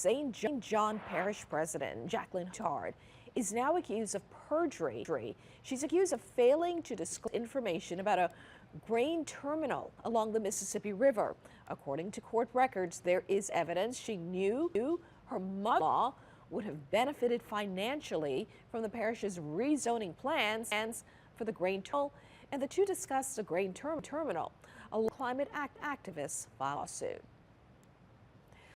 St. John Parish President Jacqueline Tard is now accused of perjury. She's accused of failing to disclose information about a grain terminal along the Mississippi River. According to court records, there is evidence she knew her mother-in-law would have benefited financially from the parish's rezoning plans for the grain terminal, and the two discussed the grain terminal. A climate activist filed a lawsuit.